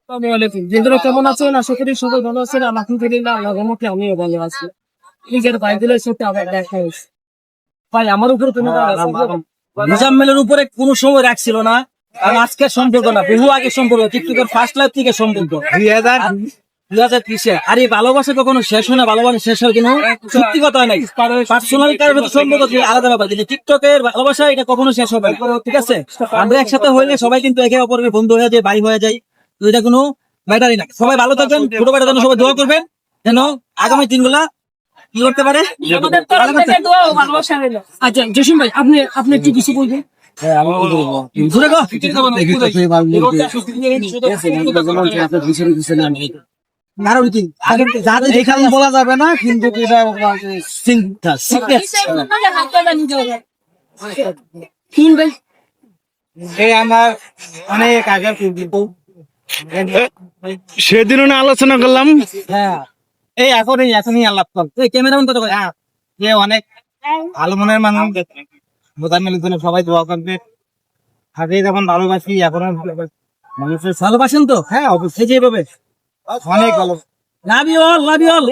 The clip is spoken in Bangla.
কেমন আছেন? আশা করি সবাই ভালো আছেন। আলহামদুলিল্লাহ, আল্লাহর রহমতে আমিও ভালো আছি। নিজের ভাই দিলের সাথে আবার দেখা হয়েছে। ভাই আমার উপরে তুমি মোজাম্মেলের উপরে কোন সময় রাখছিল না, আর আজকের সম্পর্ক না, বহু আগে সম্পর্ক, টিকটকের ফার্স্ট লাইফ থেকে সম্পর্ক 2030-এ। আর এই ভালোবাসা কখনো শেষ হয় না, ভালোবাসা শেষ হয় কোনো সত্যি কথা হয় নাই। পার্সোনাল কারোর সাথে সম্পর্ক আলাদা ব্যাপার, কিন্তু টিকটকের ভালোবাসা এটা কখনো শেষ হবে না, ঠিক আছে? আমরা একসাথে হইলে সবাই কিন্তু একে অপরের বন্ধু হয়ে যায়, ভাই হয়ে যায়, তো এটা কোনো ব্যাটারই না। সবাই ভালো থাকবেন, ছোট ভাইটার জন্য সবাই দোয়া করবেন যেন আগামী দিনগুলা কি করতে পারে। আচ্ছা জসিম ভাই, আপনি আপনি একটু কিছু বলবেন। ঘুরে গো কারণ কি যাদের এখানে বলা যাবে না, কিন্তু আমার অনেক আগে সেদিনও না আলোচনা করলাম। হ্যাঁ, এই এখনই আলাপ কর, এই ক্যামেরাম্যান কত হ্যাঁ, যে অনেক ভালো মনের মানুষ, মোজাম্মেলের জন্য সবাই দোয়া করবে। আগে যখন ভালোবাসি এখন মানুষের ভালোবাসেন তো, হ্যাঁ অবশ্যই যেভাবে অনেক ভালো। Love you all, love you all.